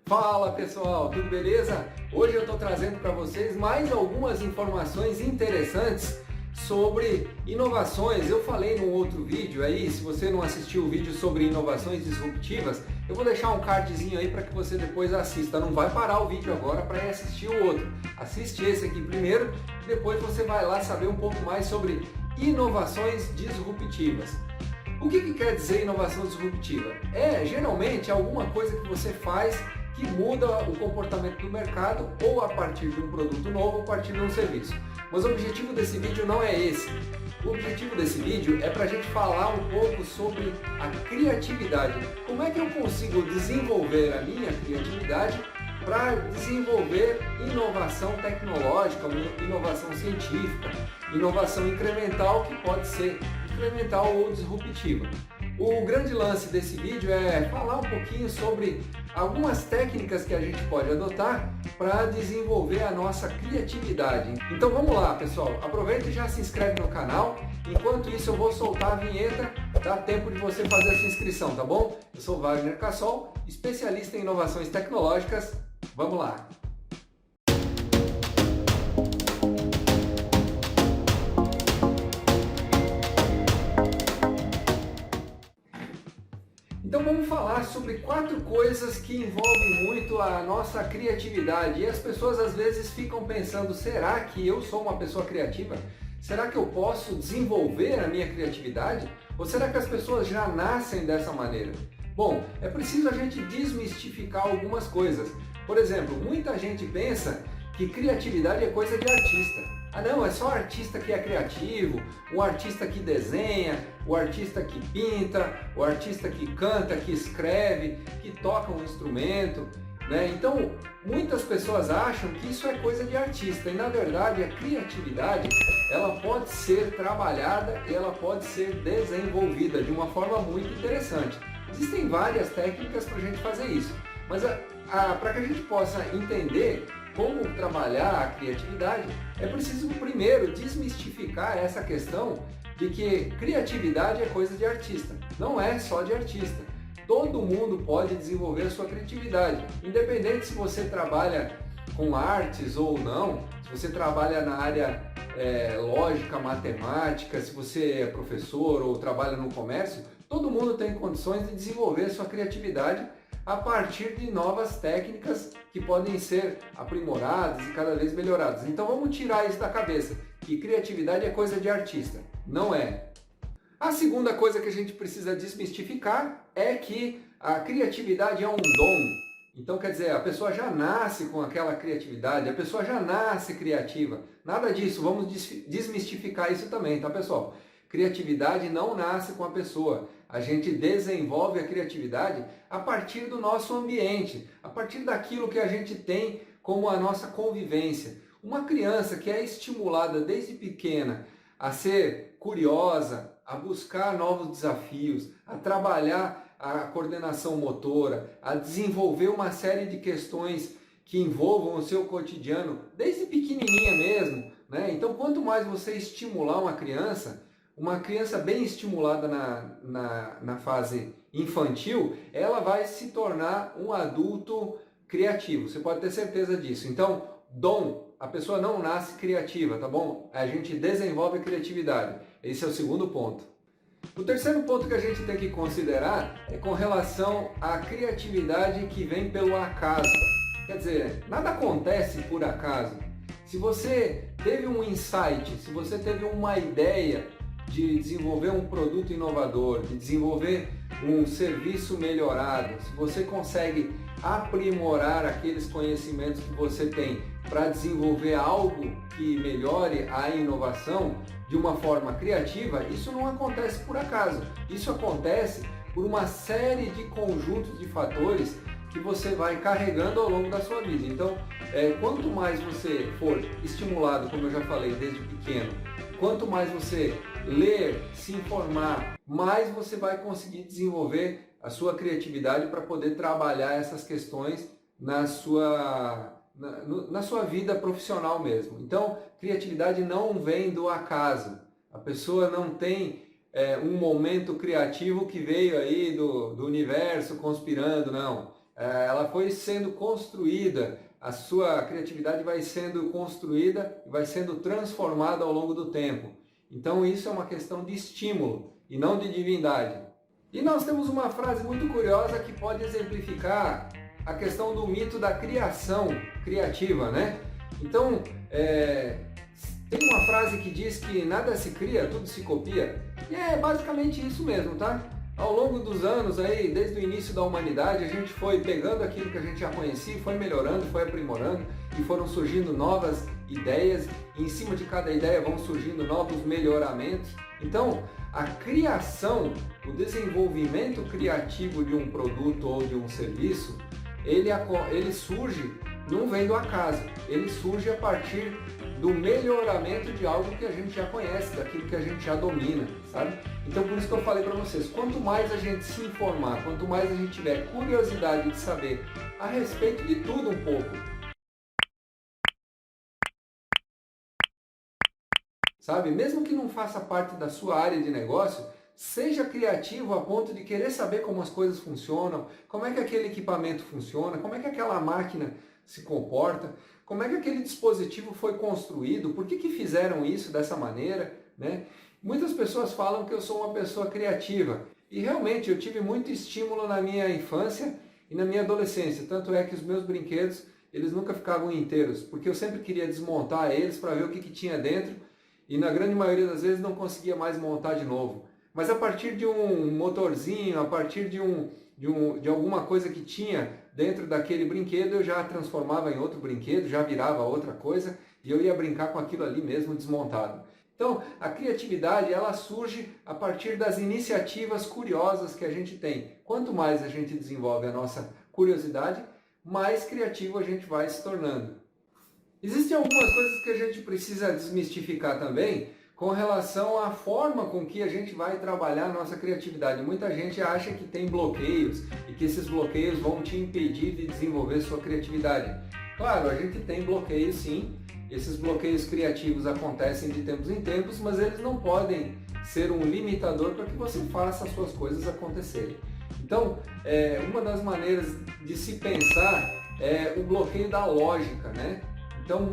Fala pessoal, tudo beleza? Hoje eu estou trazendo para vocês mais algumas informações interessantes sobre inovações. Eu falei num outro vídeo aí, se você não assistiu o vídeo sobre inovações disruptivas, eu vou deixar um cardzinho aí para que você depois assista. Não vai parar o vídeo agora para ir assistir o outro. Assiste esse aqui primeiro, depois você vai lá saber um pouco mais sobre inovações disruptivas. O que quer dizer inovação disruptiva? É geralmente alguma coisa que você faz que muda o comportamento do mercado ou a partir de um produto novo ou a partir de um serviço. Mas o objetivo desse vídeo não é esse. O objetivo desse vídeo é para a gente falar um pouco sobre a criatividade. Como é que eu consigo desenvolver a minha criatividade para desenvolver inovação tecnológica, inovação científica, inovação incremental, que pode ser incremental ou disruptiva. O grande lance desse vídeo é falar um pouquinho sobre algumas técnicas que a gente pode adotar para desenvolver a nossa criatividade. Então vamos lá, pessoal, aproveita e já se inscreve no canal. Enquanto isso eu vou soltar a vinheta, dá tempo de você fazer a sua inscrição, tá bom? Eu sou Wagner Cassol, especialista em inovações tecnológicas. Vamos lá! Então vamos falar sobre 4 coisas que envolvem muito a nossa criatividade. E as pessoas às vezes ficam pensando, será que eu sou uma pessoa criativa? Será que eu posso desenvolver a minha criatividade? Ou será que as pessoas já nascem dessa maneira? Bom, é preciso a gente desmistificar algumas coisas. Por exemplo, muita gente pensa que criatividade é coisa de artista. Ah não, é só artista que é criativo, o artista que desenha, o artista que pinta, o artista que canta, que escreve, que toca um instrumento, né? Então, muitas pessoas acham que isso é coisa de artista e na verdade a criatividade ela pode ser trabalhada e ela pode ser desenvolvida de uma forma muito interessante. Existem várias técnicas para a gente fazer isso, mas para que a gente possa entender como trabalhar a criatividade, é preciso primeiro desmistificar essa questão de que criatividade é coisa de artista. Não é só de artista. Todo mundo pode desenvolver a sua criatividade, independente se você trabalha com artes ou não, se você trabalha na área lógica, matemática, se você é professor ou trabalha no comércio, todo mundo tem condições de desenvolver a sua criatividade a partir de novas técnicas que podem ser aprimoradas e cada vez melhoradas. Então vamos tirar isso da cabeça, que criatividade é coisa de artista. Não é. A segunda coisa que a gente precisa desmistificar é que a criatividade é um dom. Então quer dizer, a pessoa já nasce com aquela criatividade, a pessoa já nasce criativa. Nada disso, vamos desmistificar isso também, tá pessoal? Criatividade não nasce com a pessoa. A gente desenvolve a criatividade a partir do nosso ambiente, a partir daquilo que a gente tem como a nossa convivência. Uma criança que é estimulada desde pequena a ser curiosa, a buscar novos desafios, a trabalhar a coordenação motora, a desenvolver uma série de questões que envolvam o seu cotidiano, desde pequenininha mesmo, né? Então, quanto mais você estimular uma criança bem estimulada na fase infantil, ela vai se tornar um adulto criativo. Você pode ter certeza disso. Então, dom, a pessoa não nasce criativa, tá bom? A gente desenvolve a criatividade. Esse é o segundo ponto. O terceiro ponto que a gente tem que considerar é com relação à criatividade que vem pelo acaso. Quer dizer, nada acontece por acaso. Se você teve um insight, se você teve uma ideia de desenvolver um produto inovador, de desenvolver um serviço melhorado, se você consegue aprimorar aqueles conhecimentos que você tem para desenvolver algo que melhore a inovação de uma forma criativa, isso não acontece por acaso. Isso acontece por uma série de conjuntos de fatores que você vai carregando ao longo da sua vida. Então, quanto mais você for estimulado, como eu já falei, desde pequeno, quanto mais você ler, se informar, mais você vai conseguir desenvolver a sua criatividade para poder trabalhar essas questões na sua vida profissional mesmo. Então, criatividade não vem do acaso. A pessoa não tem um momento criativo que veio aí do universo conspirando, não. ela foi sendo construída, a sua criatividade vai sendo construída e vai sendo transformada ao longo do tempo. Então isso é uma questão de estímulo e não de divindade. E nós temos uma frase muito curiosa que pode exemplificar a questão do mito da criação criativa, né? Então, tem uma frase que diz que nada se cria, tudo se copia. E é basicamente isso mesmo, tá? Ao longo dos anos, aí, desde o início da humanidade, a gente foi pegando aquilo que a gente já conhecia, foi melhorando, foi aprimorando e foram surgindo novas ideias. E em cima de cada ideia vão surgindo novos melhoramentos. Então, a criação, o desenvolvimento criativo de um produto ou de um serviço, ele surge, não vem do acaso, ele surge a partir do melhoramento de algo que a gente já conhece, daquilo que a gente já domina, sabe? Então por isso que eu falei para vocês, quanto mais a gente se informar, quanto mais a gente tiver curiosidade de saber a respeito de tudo um pouco, sabe? Mesmo que não faça parte da sua área de negócio, seja criativo a ponto de querer saber como as coisas funcionam, como é que aquele equipamento funciona, como é que aquela máquina se comporta, como é que aquele dispositivo foi construído, por que fizeram isso dessa maneira, né? Muitas pessoas falam que eu sou uma pessoa criativa e realmente eu tive muito estímulo na minha infância e na minha adolescência, tanto é que os meus brinquedos eles nunca ficavam inteiros, porque eu sempre queria desmontar eles para ver o que tinha dentro e na grande maioria das vezes não conseguia mais montar de novo. Mas a partir de um motorzinho, a partir de alguma coisa que tinha dentro daquele brinquedo, eu já transformava em outro brinquedo, já virava outra coisa e eu ia brincar com aquilo ali mesmo desmontado. Então, a criatividade ela surge a partir das iniciativas curiosas que a gente tem. Quanto mais a gente desenvolve a nossa curiosidade, mais criativo a gente vai se tornando. Existem algumas coisas que a gente precisa desmistificar também com relação à forma com que a gente vai trabalhar a nossa criatividade. Muita gente acha que tem bloqueios e que esses bloqueios vão te impedir de desenvolver sua criatividade. Claro, a gente tem bloqueios sim, esses bloqueios criativos acontecem de tempos em tempos, mas eles não podem ser um limitador para que você faça as suas coisas acontecerem. Então, uma das maneiras de se pensar é o bloqueio da lógica, né? Então,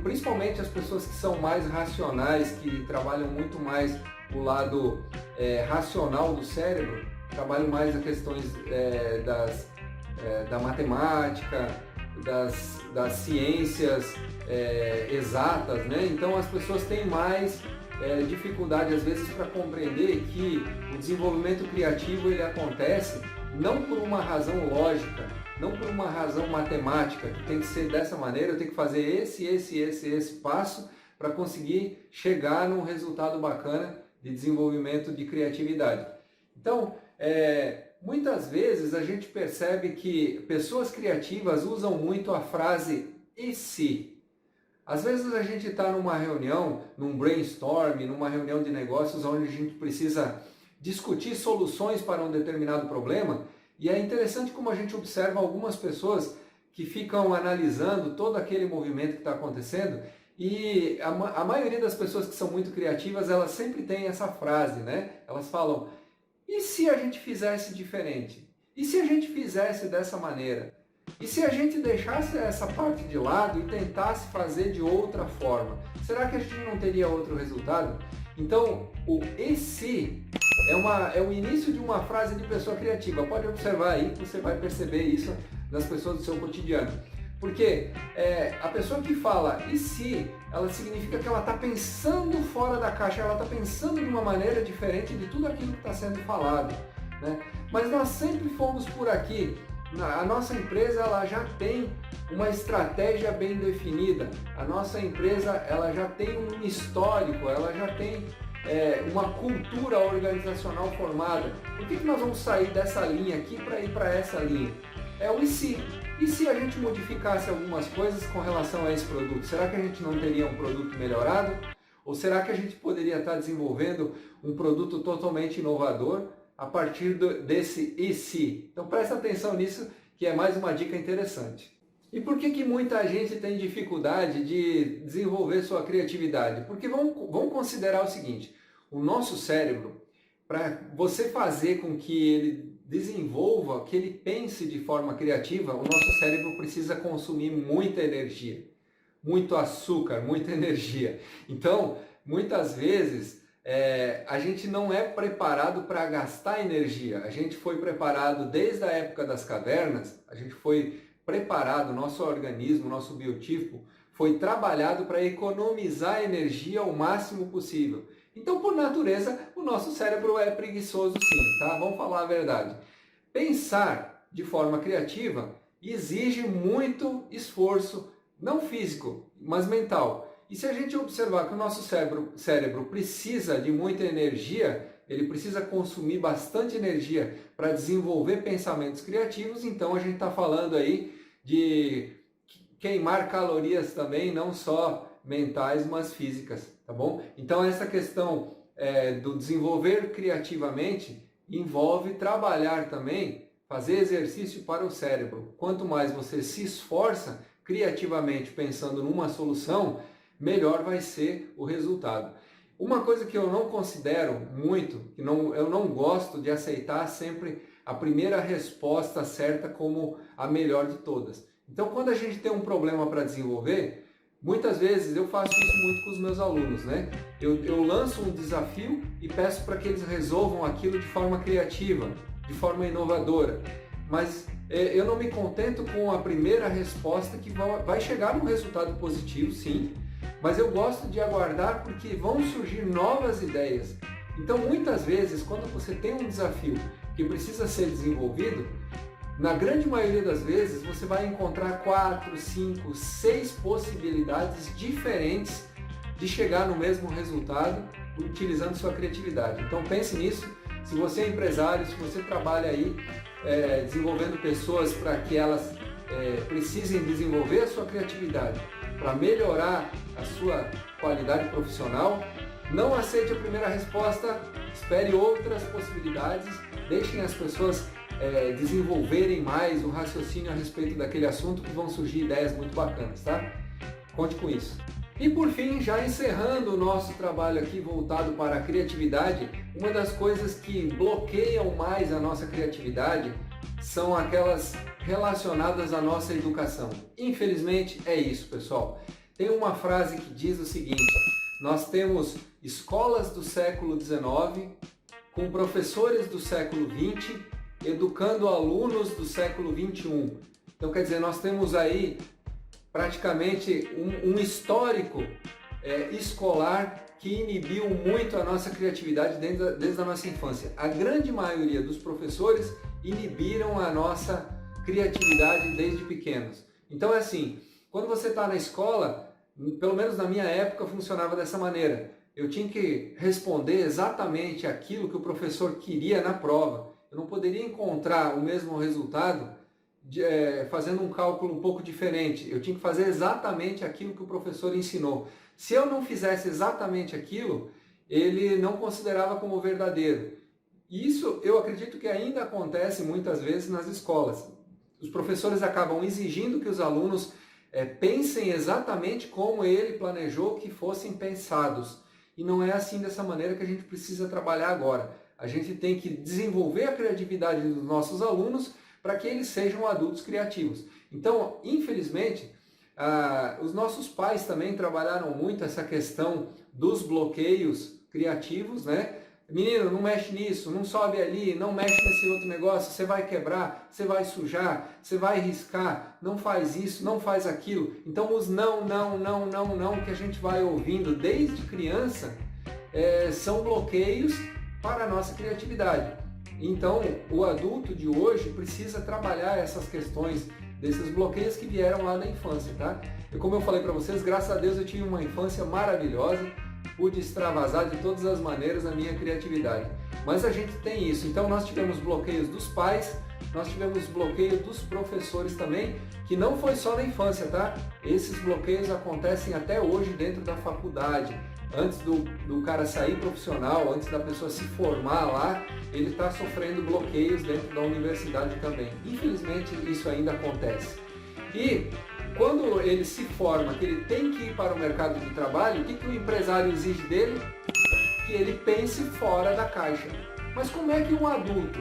principalmente as pessoas que são mais racionais, que trabalham muito mais o lado racional do cérebro, trabalham mais as questões da matemática, das ciências exatas, né? Então as pessoas têm mais dificuldade às vezes para compreender que o desenvolvimento criativo ele acontece não por uma razão lógica, não por uma razão matemática, que tem que ser dessa maneira, eu tenho que fazer esse passo para conseguir chegar num resultado bacana de desenvolvimento de criatividade. Então, muitas vezes a gente percebe que pessoas criativas usam muito a frase "e se?". Às vezes a gente está numa reunião, num brainstorm, numa reunião de negócios onde a gente precisa discutir soluções para um determinado problema, e é interessante como a gente observa algumas pessoas que ficam analisando todo aquele movimento que está acontecendo, e a maioria das pessoas que são muito criativas, elas sempre têm essa frase, né? Elas falam, e se a gente fizesse diferente? E se a gente fizesse dessa maneira? E se a gente deixasse essa parte de lado e tentasse fazer de outra forma? Será que a gente não teria outro resultado? Então, o "e se" é o início de uma frase de pessoa criativa. Pode observar aí que você vai perceber isso nas pessoas do seu cotidiano. Porque a pessoa que fala "e se", ela significa que ela está pensando fora da caixa, ela está pensando de uma maneira diferente de tudo aquilo que está sendo falado, né? Mas nós sempre fomos por aqui. A nossa empresa ela já tem uma estratégia bem definida. A nossa empresa ela já tem um histórico, ela já tem uma cultura organizacional formada. Por que nós vamos sair dessa linha aqui para ir para essa linha? É o "e se". E se a gente modificasse algumas coisas com relação a esse produto? Será que a gente não teria um produto melhorado? Ou será que a gente poderia estar desenvolvendo um produto totalmente inovador a partir desse "e se"? Então presta atenção nisso, que é mais uma dica interessante. E por que muita gente tem dificuldade de desenvolver sua criatividade? Porque vamos considerar o seguinte, o nosso cérebro, para você fazer com que ele desenvolva, que ele pense de forma criativa, o nosso cérebro precisa consumir muita energia, muito açúcar, muita energia. Então, muitas vezes, a gente não é preparado para gastar energia. A gente foi preparado desde a época das cavernas, a gente foi preparado, nosso organismo, nosso biotipo, foi trabalhado para economizar energia o máximo possível. Então, por natureza, o nosso cérebro é preguiçoso sim, tá? Vamos falar a verdade. Pensar de forma criativa exige muito esforço, não físico, mas mental. E se a gente observar que o nosso cérebro precisa de muita energia, ele precisa consumir bastante energia para desenvolver pensamentos criativos, então a gente está falando aí de queimar calorias também, não só mentais, mas físicas, tá bom? Então essa questão do desenvolver criativamente envolve trabalhar também, fazer exercício para o cérebro. Quanto mais você se esforça criativamente pensando numa solução, melhor vai ser o resultado. Uma coisa que eu não considero muito, eu não gosto de aceitar sempre a primeira resposta certa como a melhor de todas. Então, quando a gente tem um problema para desenvolver, muitas vezes eu faço isso muito com os meus alunos, né? Eu lanço um desafio e peço para que eles resolvam aquilo de forma criativa, de forma inovadora. Mas eu não me contento com a primeira resposta que vai chegar num resultado positivo, sim, mas eu gosto de aguardar porque vão surgir novas ideias. Então, muitas vezes, quando você tem um desafio que precisa ser desenvolvido, na grande maioria das vezes, você vai encontrar 4, 5, 6 possibilidades diferentes de chegar no mesmo resultado utilizando sua criatividade. Então, pense nisso. Se você é empresário, se você trabalha aí desenvolvendo pessoas para que elas precisem desenvolver a sua criatividade, para melhorar a sua qualidade profissional, não aceite a primeira resposta, espere outras possibilidades, deixem as pessoas desenvolverem mais o raciocínio a respeito daquele assunto, que vão surgir ideias muito bacanas, tá? Conte com isso. E por fim, já encerrando o nosso trabalho aqui voltado para a criatividade, uma das coisas que bloqueiam mais a nossa criatividade são aquelas relacionadas à nossa educação. Infelizmente é isso, pessoal. Tem uma frase que diz o seguinte: nós temos escolas do século XIX com professores do século XX educando alunos do século XXI. Então, quer dizer, nós temos aí praticamente um histórico escolar que inibiu muito a nossa criatividade desde a nossa infância. A grande maioria dos professores inibiram a nossa criatividade desde pequenos. Então é assim, quando você está na escola, pelo menos na minha época funcionava dessa maneira. Eu tinha que responder exatamente aquilo que o professor queria na prova. Eu não poderia encontrar o mesmo resultado fazendo um cálculo um pouco diferente. Eu tinha que fazer exatamente aquilo que o professor ensinou. Se eu não fizesse exatamente aquilo, ele não considerava como verdadeiro. Isso eu acredito que ainda acontece muitas vezes nas escolas. Os professores acabam exigindo que os alunos pensem exatamente como ele planejou que fossem pensados. E não é assim, dessa maneira, que a gente precisa trabalhar agora. A gente tem que desenvolver a criatividade dos nossos alunos para que eles sejam adultos criativos. Então, infelizmente, os nossos pais também trabalharam muito essa questão dos bloqueios criativos, né? Menino, não mexe nisso, não sobe ali, não mexe nesse outro negócio, você vai quebrar, você vai sujar, você vai riscar, não faz isso, não faz aquilo. Então os não que a gente vai ouvindo desde criança são bloqueios para a nossa criatividade. Então o adulto de hoje precisa trabalhar essas questões desses bloqueios que vieram lá da infância, tá? E como eu falei para vocês, graças a Deus eu tive uma infância maravilhosa, pude extravasar de todas as maneiras a minha criatividade. Mas a gente tem isso. Então nós tivemos bloqueios dos pais, nós tivemos bloqueio dos professores também, que não foi só na infância, tá? Esses bloqueios acontecem até hoje dentro da faculdade. Antes do cara sair profissional, antes da pessoa se formar lá, ele está sofrendo bloqueios dentro da universidade também. Infelizmente isso ainda acontece. E quando ele se forma, que ele tem que ir para o mercado de trabalho, o que o empresário exige dele? Que ele pense fora da caixa. Mas como é que um adulto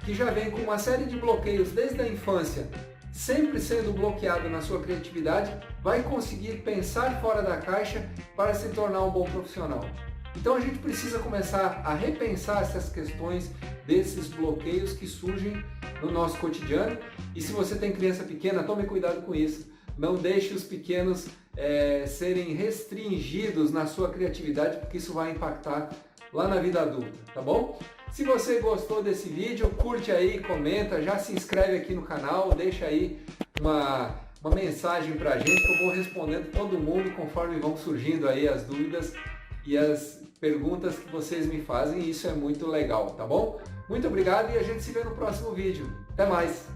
que já vem com uma série de bloqueios desde a infância, sempre sendo bloqueado na sua criatividade, vai conseguir pensar fora da caixa para se tornar um bom profissional. Então a gente precisa começar a repensar essas questões desses bloqueios que surgem no nosso cotidiano. E se você tem criança pequena, tome cuidado com isso. Não deixe os pequenos serem restringidos na sua criatividade, porque isso vai impactar lá na vida adulta, tá bom? Se você gostou desse vídeo, curte aí, comenta, já se inscreve aqui no canal, deixa aí uma mensagem pra gente que eu vou respondendo todo mundo conforme vão surgindo aí as dúvidas e as perguntas que vocês me fazem, e isso é muito legal, tá bom? Muito obrigado e a gente se vê no próximo vídeo. Até mais!